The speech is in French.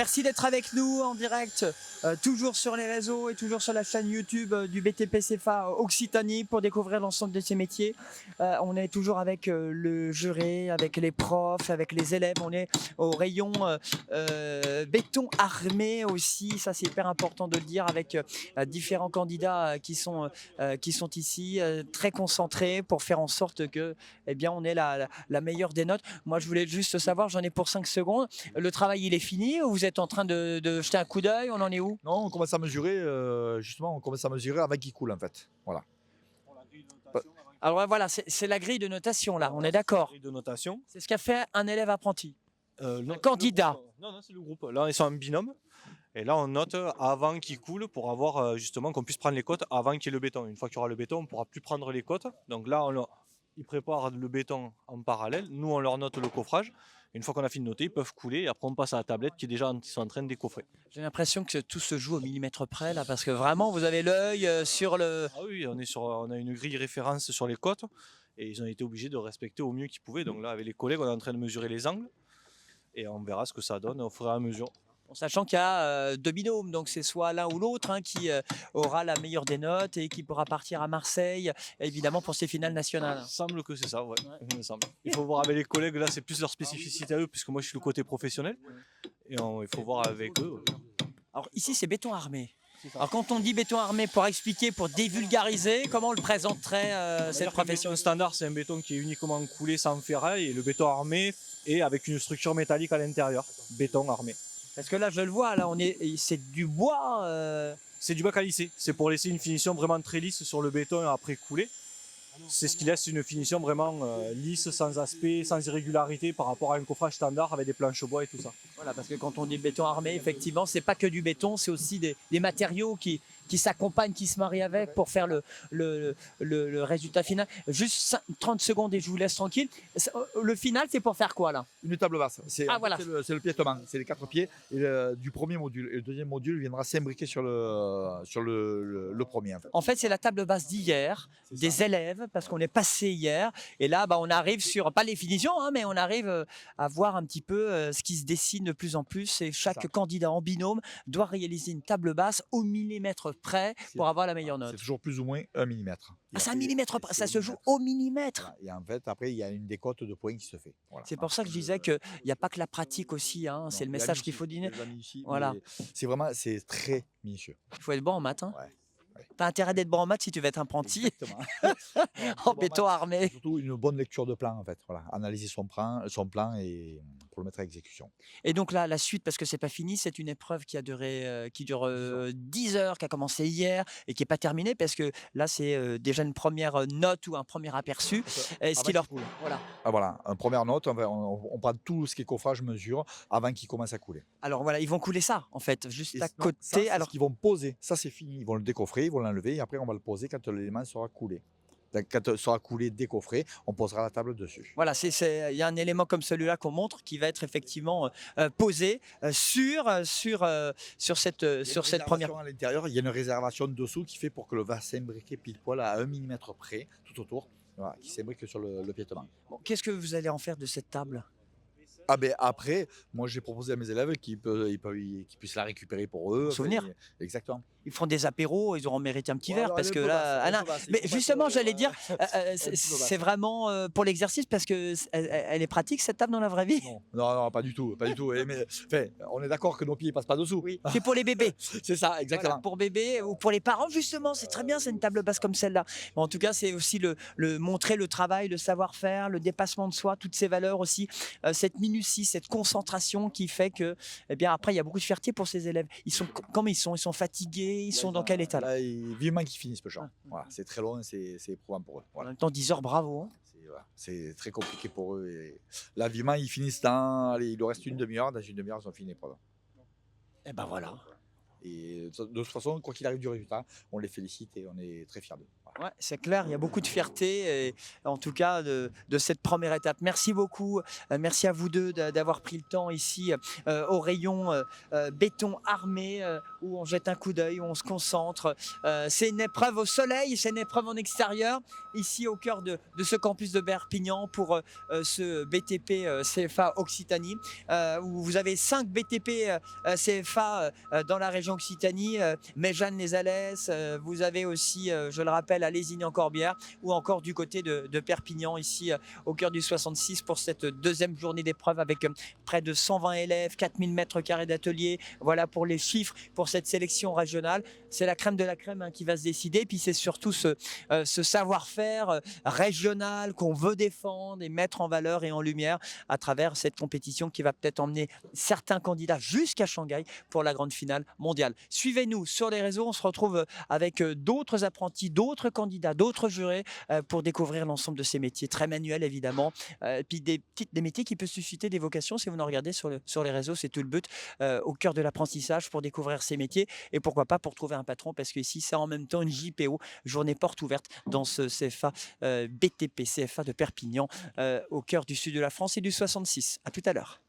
Merci d'être avec nous en direct, toujours sur les réseaux et toujours sur la chaîne YouTube du BTP-CFA Occitanie pour découvrir l'ensemble de ces métiers. On est toujours avec le jury, avec les profs, avec les élèves. On est au rayon béton armé aussi, ça c'est hyper important de le dire, avec différents candidats qui sont ici, très concentrés pour faire en sorte que eh bien, on ait la meilleure des notes. Moi je voulais juste savoir, j'en ai pour 5 secondes, le travail il est fini ou vous êtes en train de jeter un coup d'œil? On en est où? Non, on commence à mesurer, justement, on commence à mesurer avant qu'il coule en fait. Voilà. Alors voilà, c'est la grille de notation là, on est d'accord. Grille de notation. C'est ce qu'a fait un élève apprenti. Non, candidat. Non, c'est le groupe. Là, ils sont en binôme. Et là, on note avant qu'il coule pour avoir justement qu'on puisse prendre les côtes avant qu'il y ait le béton. Une fois qu'il y aura le béton, on ne pourra plus prendre les côtes. Donc là, ils préparent le béton en parallèle. Nous, on leur note le coffrage. Une fois qu'on a fini de noter, ils peuvent couler. Et après, on passe à la tablette qui est déjà ils sont en train de décoffrer. J'ai l'impression que tout se joue au millimètre près là, parce que vraiment, vous avez l'œil sur le... Ah oui, on a une grille référence sur les côtes. Et ils ont été obligés de respecter au mieux qu'ils pouvaient. Donc là, avec les collègues, on est en train de mesurer les angles. Et on verra ce que ça donne au fur et à mesure. En sachant qu'il y a deux binômes, donc c'est soit l'un ou l'autre qui aura la meilleure des notes et qui pourra partir à Marseille, évidemment pour ces finales nationales. Il semble que c'est ça, ouais. Il me semble. Il faut voir avec les collègues, là c'est plus leur spécificité à eux, puisque moi je suis le côté professionnel. Et il faut voir avec eux. Alors ici c'est béton armé. Alors quand on dit béton armé, pour expliquer, pour dévulgariser, comment on le présenterait cette profession? Le béton standard, c'est un béton qui est uniquement coulé sans ferraille, et le béton armé est avec une structure métallique à l'intérieur. Béton armé. Parce que là, je le vois, là, c'est du bois. C'est du bac à lisser. C'est pour laisser une finition vraiment très lisse sur le béton après coulé. C'est ce qui laisse une finition vraiment lisse, sans aspect, sans irrégularité par rapport à un coffrage standard avec des planches bois et tout ça. Voilà, parce que quand on dit béton armé, effectivement, c'est pas que du béton, c'est aussi des matériaux qui s'accompagnent, qui se marient avec pour faire le résultat final. Juste 30 secondes et je vous laisse tranquille. Le final, c'est pour faire quoi là? Une table basse. Voilà. C'est le piétement, c'est les 4 pieds du premier module. Et le deuxième module viendra s'imbriquer sur le premier. En fait, c'est la table basse d'hier, des élèves, parce qu'on est passé hier. Et là, on arrive sur, pas les finitions, mais on arrive à voir un petit peu ce qui se dessine de plus en plus. Et chaque candidat en binôme doit réaliser une table basse au millimètre près pour avoir la meilleure note. C'est toujours plus ou moins 1 millimètre. C'est un millimètre près, ça se joue au millimètre. Voilà. Et en fait, après, il y a une décote de points qui se fait. Voilà. C'est pour ça que je disais qu'il n'y a pas que la pratique aussi, c'est le message qu'il faut donner. Voilà. C'est très minutieux. Il faut être bon en maths. Ouais. T'as intérêt d'être bon en maths si tu veux être un apprenti. En béton armé. Surtout une bonne lecture de plan en fait. Voilà. Analyser son plan et pour le mettre à exécution. Et donc là, la suite, parce que c'est pas fini, c'est une épreuve qui dure 10 heures, qui a commencé hier et qui n'est pas terminée, parce que là, c'est déjà une première note ou un premier aperçu. Voilà. Ah, voilà, une première note, on prend tout ce qui est coffrage, mesure, avant qu'il commence à couler. Alors voilà, ils vont couler ça, en fait, juste à côté. Ça, alors qu'ils vont poser, ça c'est fini, ils vont le décoffrer, ils vont l'enlever, et après on va le poser quand l'élément sera coulé. Quand il sera coulé, décoffré, on posera la table dessus. Voilà, il y a un élément comme celui-là qu'on montre qui va être effectivement posé sur cette première. À l'intérieur, il y a une réservation dessous qui fait pour que le va s'imbriquer pile poil à 1 millimètre près, tout autour, voilà, qui s'imbrique sur le piétement. Bon, qu'est-ce que vous allez en faire de cette table? Ah ben après, moi j'ai proposé à mes élèves qu'ils puissent la récupérer pour eux. Souvenir. Exactement. Ils feront des apéros, ils auront mérité un petit verre parce que là, mais justement, j'allais dire, c'est vraiment pour l'exercice parce que elle est pratique cette table dans la vraie vie. Non, pas du tout, pas du tout. Mais on est d'accord que nos pieds passent pas dessous. Oui. C'est pour les bébés. C'est ça, exactement. Voilà, pour bébés ou pour les parents justement, c'est très bien, c'est une table basse comme celle-là. En tout cas, c'est aussi le montrer le travail, le savoir-faire, le dépassement de soi, toutes ces valeurs aussi, cette minutie, cette concentration qui fait que, eh bien, après, il y a beaucoup de fierté pour ces élèves. Comment ils sont fatigués. Ils sont dans quel état là? Vivement qu'ils finissent, peu cher. Voilà, c'est très long, c'est éprouvant pour eux. Voilà. En même temps, 10 heures, bravo. C'est très compliqué pour eux. Et là, vivement, ils finissent il leur reste une demi-heure. Dans une demi-heure, ils ont fini l'épreuve. Et ben voilà. Et de toute façon, quoi qu'il arrive du résultat, on les félicite et on est très fiers d'eux. Voilà. Ouais, c'est clair, il y a beaucoup de fierté, et en tout cas de cette première étape. Merci beaucoup, merci à vous deux d'avoir pris le temps ici au rayon béton armé où on jette un coup d'œil, où on se concentre. C'est une épreuve au soleil, c'est une épreuve en extérieur, ici au cœur de ce campus de Perpignan pour ce BTP CFA Occitanie, où vous avez 5 BTP CFA dans la région Occitanie, Méjeanne-les-Alès, vous avez aussi, je le rappelle, à Lézignan-Corbière, ou encore du côté de Perpignan, ici au cœur du 66 pour cette deuxième journée d'épreuve avec près de 120 élèves, 4000 mètres carrés d'atelier. Voilà pour les chiffres pour cette sélection régionale. C'est la crème de la crème qui va se décider. Puis c'est surtout ce savoir-faire régional qu'on veut défendre et mettre en valeur et en lumière à travers cette compétition qui va peut-être emmener certains candidats jusqu'à Shanghai pour la grande finale mondiale. Suivez-nous sur les réseaux. On se retrouve avec d'autres apprentis, d'autres candidats, d'autres jurés pour découvrir l'ensemble de ces métiers très manuels évidemment, et puis des métiers qui peuvent susciter des vocations. Si vous nous regardez sur les réseaux, c'est tout le but, au cœur de l'apprentissage pour découvrir ces métiers et pourquoi pas pour trouver un patron, parce que ici c'est en même temps une JPO, journée porte ouverte dans ce CFA BTP CFA de Perpignan, au cœur du sud de la France et du 66. À tout à l'heure.